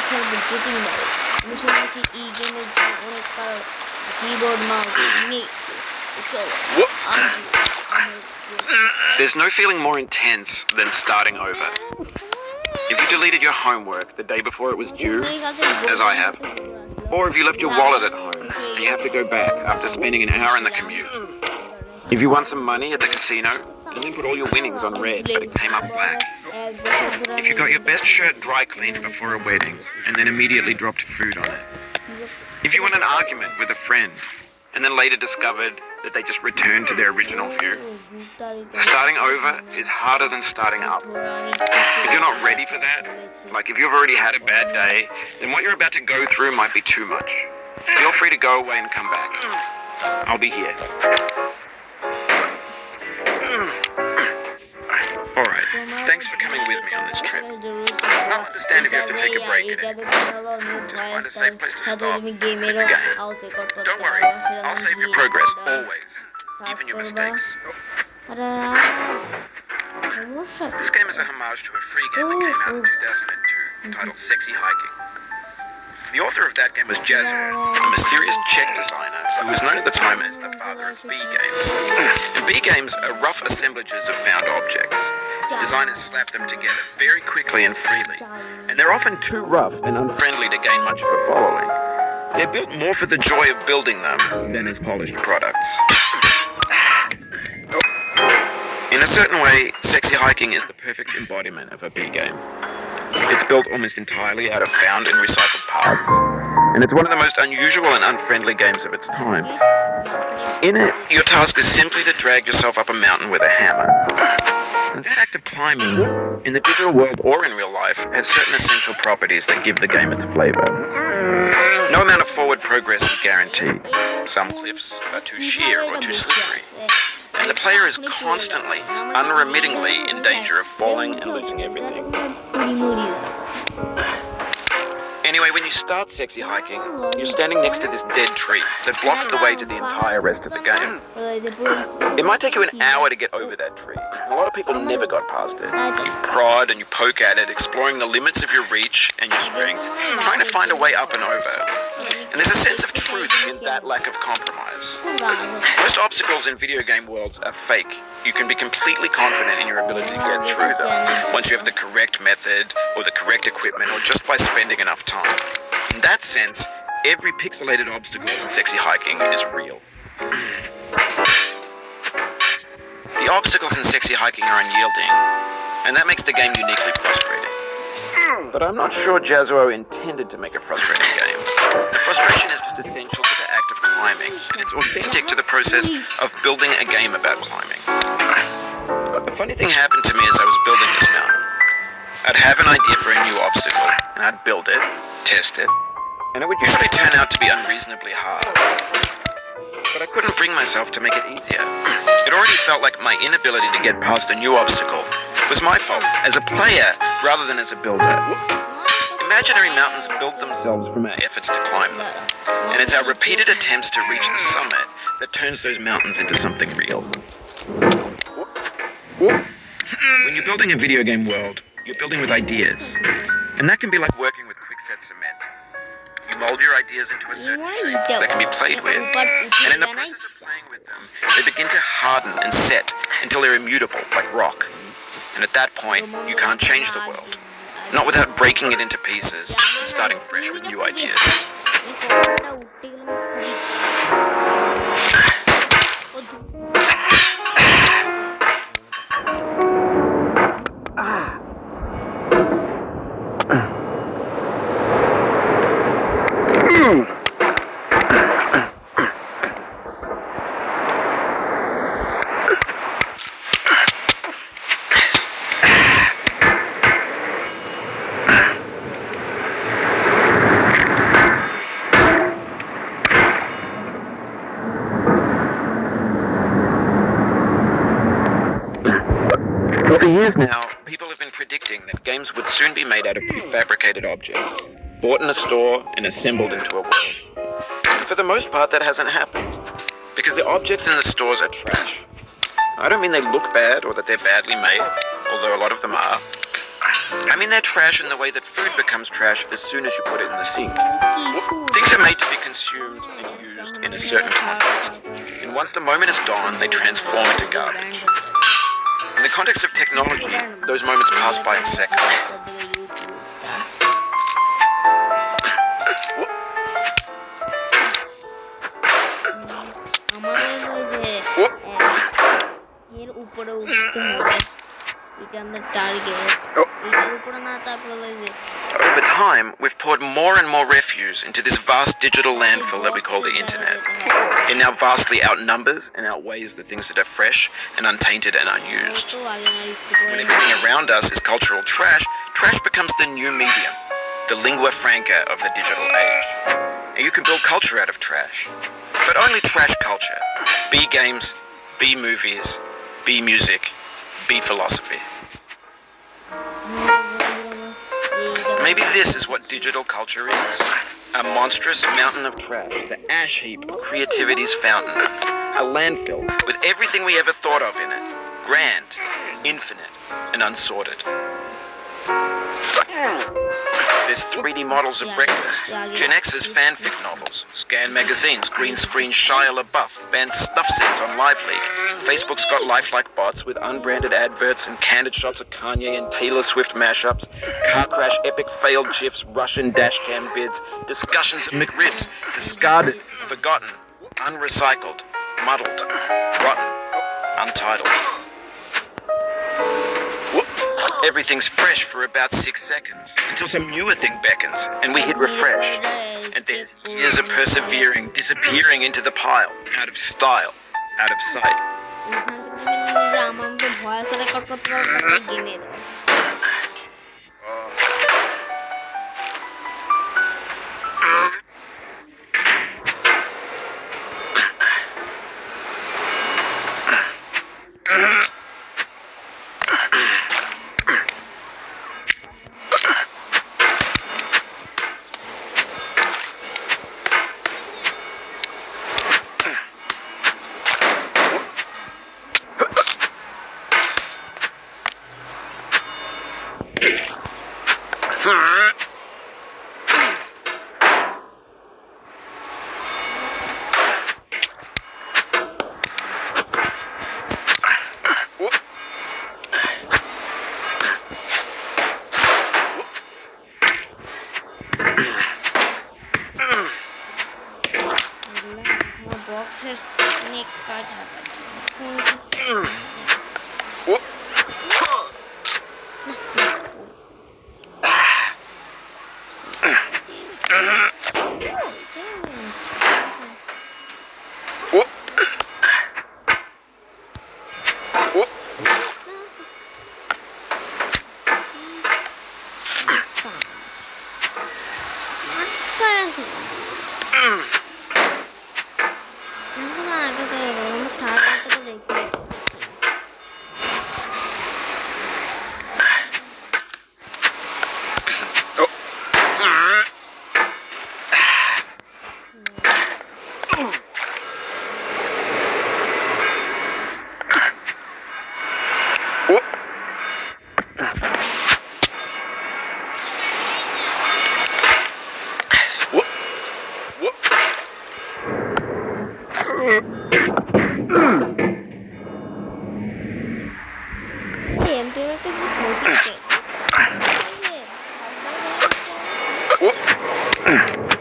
budgeting mode. Emotionally game keyboard mouse There's no feeling more intense than starting over. If you deleted your homework the day before it was due, as I have, or if you left your wallet at home and you have to go back after spending an hour in the commute. If you won some money at the casino and then put all your winnings on red but it came up black. If you got your best shirt dry cleaned before a wedding and then immediately dropped food on it. If you won an argument with a friend and then later discovered that they just returned to their original view. Starting over is harder than starting up. If you're not ready for that, like if you've already had a bad day, then what you're about to go through might be too much. Feel free to go away and come back. I'll be here. Alright, thanks for coming with me on this trip. I'll understand if you have to take a break at any point. Just find a safe place to stop with the game. Don't worry, I'll save your progress, always. Even your mistakes. This game is a homage to a free game that came out in 2002, entitled Sexy Hiking. The author of that game was Jazzo, a mysterious Czech designer who was known at the time as the father of B-games. And B-games are rough assemblages of found objects. Designers slap them together very quickly and freely, and they're often too rough and unfriendly to gain much of a following. They're built more for the joy of building them than as polished products. In a certain way, Sexy Hiking is the perfect embodiment of a B-game. It's built almost entirely out of found and recycled parts, and it's one of the most unusual and unfriendly games of its time. In it, your task is simply to drag yourself up a mountain with a hammer. And that act of climbing, in the digital world or in real life, has certain essential properties that give the game its flavor. No amount of forward progress is guaranteed. Some cliffs are too sheer or too slippery. And the player is constantly, unremittingly in danger of falling and losing everything. Anyway, when you start Sexy Hiking, you're standing next to this dead tree that blocks the way to the entire rest of the game. It might take you an hour to get over that tree. A lot of people never got past it. You prod and you poke at it, exploring the limits of your reach and your strength, trying to find a way up and over. And there's a sense of truth in that lack of compromise. Most obstacles in video game worlds are fake. You can be completely confident in your ability to get through them once you have the correct method or the correct equipment or just by spending enough time. In that sense, every pixelated obstacle in Sexy Hiking is real. The obstacles in Sexy Hiking are unyielding, and that makes the game uniquely frustrating. But I'm not sure Jazzo intended to make a frustrating game. The frustration is just essential to the act of climbing, and it's authentic to the process of building a game about climbing. But the funny thing happened to me as I was building this mountain. I'd have an idea for a new obstacle, and I'd build it, test it, and it would usually turn out to be unreasonably hard. But I couldn't bring myself to make it easier. It already felt like my inability to get past a new obstacle was my fault as a player rather than as a builder. Imaginary mountains build themselves from our efforts to climb them, and it's our repeated attempts to reach the summit that turns those mountains into something real. When you're building a video game world, you're building with ideas, and that can be like working with quickset cement. You mold your ideas into a certain shape that can be played with, and in the process of playing with them, they begin to harden and set until they're immutable, like rock. And at that point, you can't change the world. Not without breaking it into pieces and starting fresh with new ideas. For years now, people have been predicting that games would soon be made out of prefabricated objects, bought in a store and assembled into a world. And for the most part, that hasn't happened, because the objects in the stores are trash. I don't mean they look bad or that they're badly made, although a lot of them are. I mean, they're trash in the way that food becomes trash as soon as you put it in the sink. কি food Things are made to be consumed and used in a certain context. And once the moment is gone, they transform into garbage. In the context of technology, those moments pass by in seconds. আমাদের ওই যে এর উপরে উঠতে হবে এটা আমাদের target এটার উপরে না তারপরে ওই যে Over time, we've poured more and more refuse into this vast digital landfill that we call the internet. It now vastly outnumbers and outweighs the things that are fresh and untainted and unused. তো আগে না একটু When করে everything around us is cultural trash, trash becomes the new medium, the lingua franca of the digital age. And you can build culture out of trash. But only trash culture. B games, B movies, B music, B philosophy. Maybe this is what digital culture is. A monstrous mountain of trash, the ash heap of creativity's fountain. A landfill with everything we ever thought of in it. Grand, infinite, and unsorted. There's 3D models of breakfast, Gen X's fanfic novels, Scan magazines, green screen Shia LaBeouf, banned snuff scenes on LiveLeak. Facebook's got lifelike bots with unbranded adverts and candid shots of Kanye and Taylor Swift mashups, car crash epic failed GIFs, Russian dashcam vids, discussions of McRibs, discarded, forgotten, unrecycled, muddled, rotten, untitled. Everything's fresh for about 6 seconds, until some newer thing beckons, and we hit refresh. And there's years of persevering, disappearing into the pile, out of style, out of sight. যে আমার মতো voice record করতে পারবো গেমের বক্সের অনেক কাজ হবে Whoop.